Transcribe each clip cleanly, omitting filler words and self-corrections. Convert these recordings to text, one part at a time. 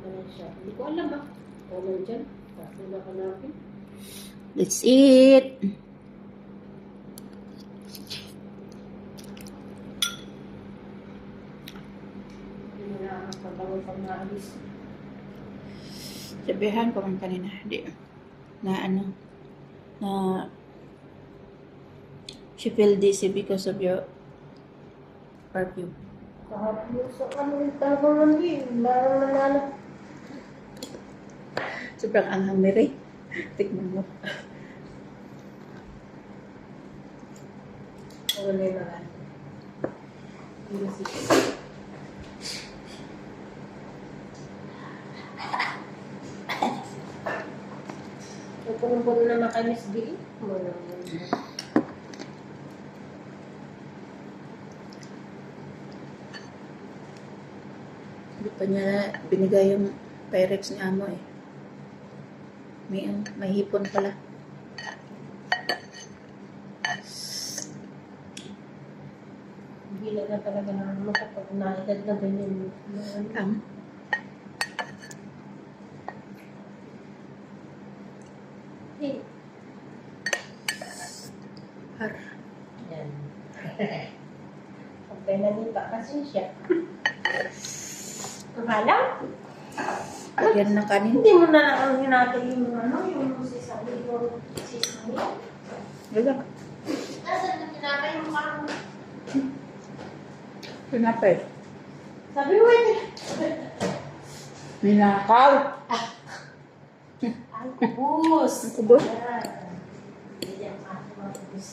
pa na siya. Hindi ko alam ah. Kung nandyan. Tapos na kanapin. Let's eat. Hindi mo na nakakabangon pag naalis. Sabihan ko man kanina. Di, na ano. Na she feel dizzy because of your perfume. Kahapon yung sa ano yung talagang nandun. Parang nanalo. Sobrang anghang Mary. Tikman mo. Ano na yung mga. Hindi na siya. Punong-puno na makanis di. Hindi pa niya binigay yung Pyrex ni Amo eh. May hipon pala. Gila na talaga na ano kapag naedad na ganyan. Eh, Har. yan. Pag pinanita kasi siya. Kahala? Lagyan ng kanin. Hindi mo na lang hinatay yung ano, yung sisami, yung sisami. Lagyan. Nasaan na hinatay yung parang... Pinapay. Sabi mo eh. Minakaw. Ang kubus. Ang kubus? Yan. Hindi ang mga kubus.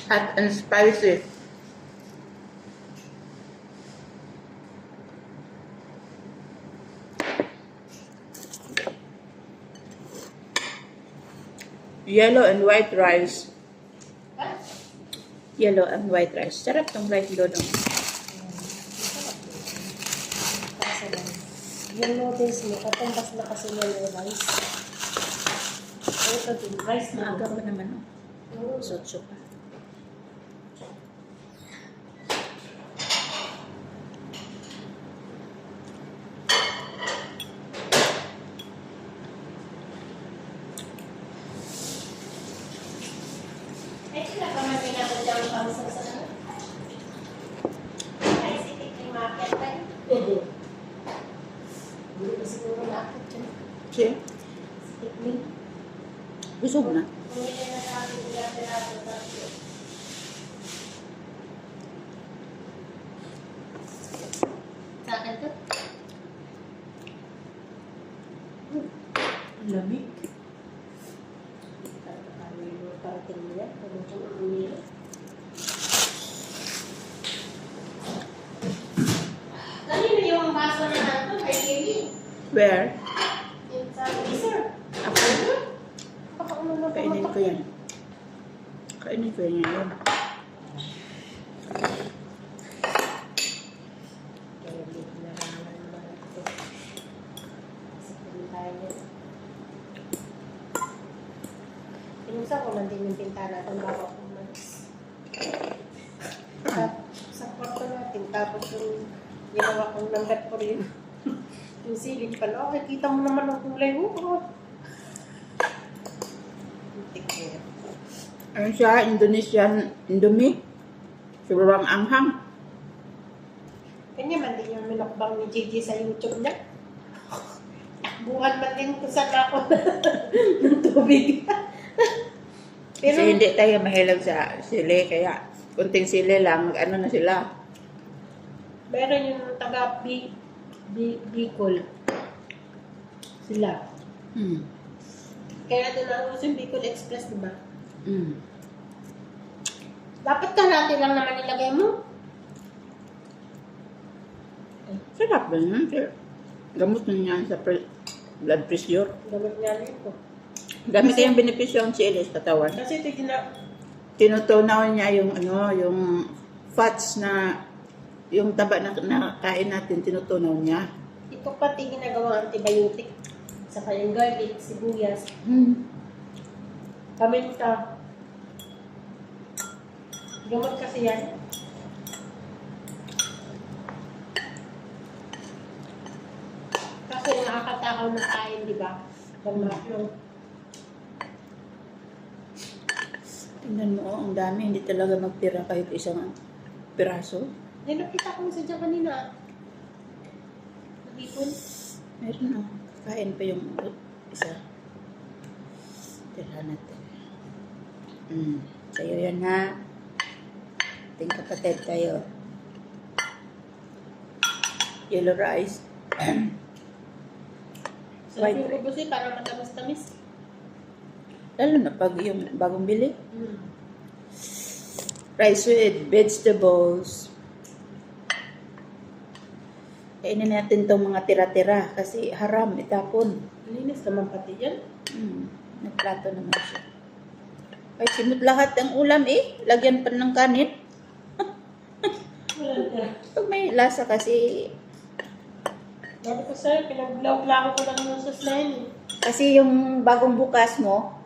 Hot and spicy. Yellow and white rice. Ha? Yellow and white rice. Sarap tong rice dodong. Yung noodles mo, katumbas na kasi yung rice. Ito din, rice na Maaga pa naman. Oo. Sotso pa. Ay, sila pa man pinapadya ang pangsa sa ano? Ay, si Tikling Market ba yun? Hindi ko siguro nakakit yun. Siya? Si Tikling. Busog na. Bumili na sa akin piraso tatlo. Sa akin to? Lamig. Parating mo yan. Pagkakang ang umili. Kanina yung baso na nato kay Kelly. Where? Yung sa freezer. Ako. Baka ano na Kainin ko yan. Kainin ko yan yun. Kelly, naraman naman ito. Kasi kung tayo. Pinusa ko lang din yung pintana kung bawa kong manis. Sa kwarto natin, tapos yung ginawa kong number ko rin. Yung silid pala, okay, kita mo naman ang kulay mo. Tikir. Ano siya? Indonesian Indomie. Sobrang anghang. Kanya man din yung minakbang ni Gigi sa YouTube niya. Buhan man din kung saan ako ng tubig. Pero, Kasi hindi tayo mahilag sa sili. Kaya kunting sili lang. Ano na sila? meron yung taga Bicol. Sila. Hmm. Kaya doon ang uso yung Bicol Express, di ba? Hmm. Dapat kalahati lang naman nilagay mo. Sarap ba yun? Gamot na yan sa blood pressure. Gamot nga nito. Dami kayang benepisyo ang chili sa katawan. Kasi ito Tinutunaw niya yung ano, yung fats na yung taba na kain natin, tinutunaw niya. ito pati ginagawang antibiotic. Saka yung garlic, sibuyas, Hmm. paminta. Gamot kasi yan. Kasi nakakatakaw na kain, di ba? Yung Tingnan mo, ang dami. Hindi talaga magtira kahit isang piraso. nakita ko sa dyan kanina. Nagipon. Meron na. Kain pa yung isa. Tira natin. Sa'yo yan ha. Ating kapatid tayo. Yellow rice. Sa yung ubusin, parang matamis-tamis. Lalo na pag yung bagong bili. Mm. Rice with vegetables. Kainin natin itong mga tira-tira kasi haram itapon. Linis naman pati yan. Nagplato naman siya. Ay, simot lahat ang ulam eh. Lagyan pa ng kanin. Wala na. Pag may lasa kasi, Sabi ko sa'yo, pinaglaw-law ko lang yung sauce na yun eh. kasi yung bagong bukas mo,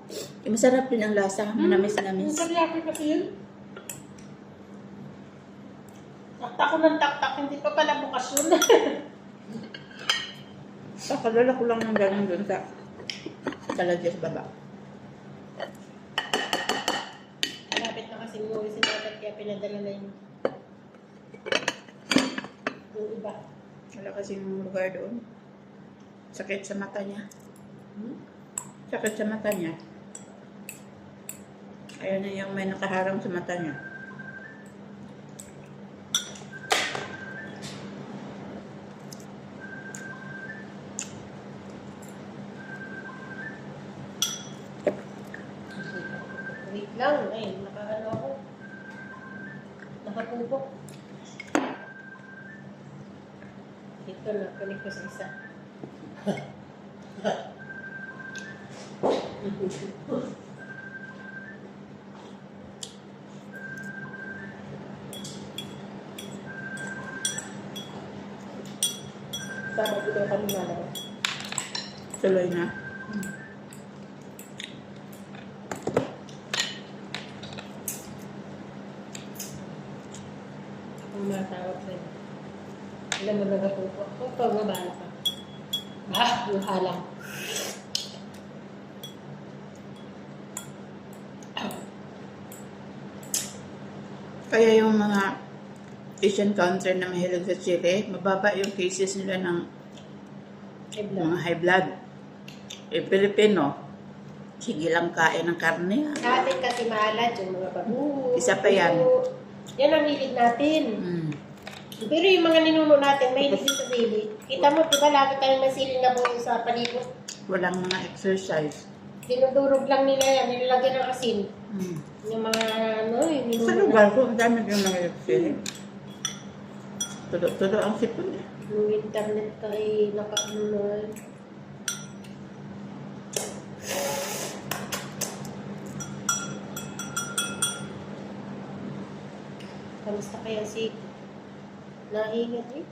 yung masarap din ang lasa. Manamis-namis. Yung kalyaki kasi yun. Taktak ko ng taktak, hindi pa pala bukas yun. Pakalala ko lang ng ganun dun sa talagya sa baba. Malapit na kasi umuwi si Tatay, kaya pinadala na yun. Yung iba. Wala kasi yung lugar doon. Sakit sa mata niya. Sakit sa mata niya. Ayun na yung may nakaharang sa mata niya. Wait lang, ay, nakaano ako. Nakapupok. Ito na, kunik ko sa isa. Sabi ko daw kanina lang. Tuloy na. Ang matawag sa'yo. Alam mo nagapupok. Kung pagmabala ka. Yung halang. Kaya yung mga Asian country na mahilig sa chili, mababa yung cases nila ng mga high blood. Eh, Pilipino, sige lang kain ng karne. Sa atin kasi maalat yung mga babu. Isa pa yan. Yan ang hilig natin. Pero yung mga ninuno natin, may hilig sa sili. Kita mo, diba lagi tayong masiling na buo sa palibot. Walang mga exercise. Dinudurog lang nila yan, nilalagyan ng asin. Yung mga yung ninuno Sa lugar ko, ang dami yung mga chili. Tulo-tulo ang sipon eh. Yung internet ka ay nakaano na. Kamusta kaya si Nahingat eh?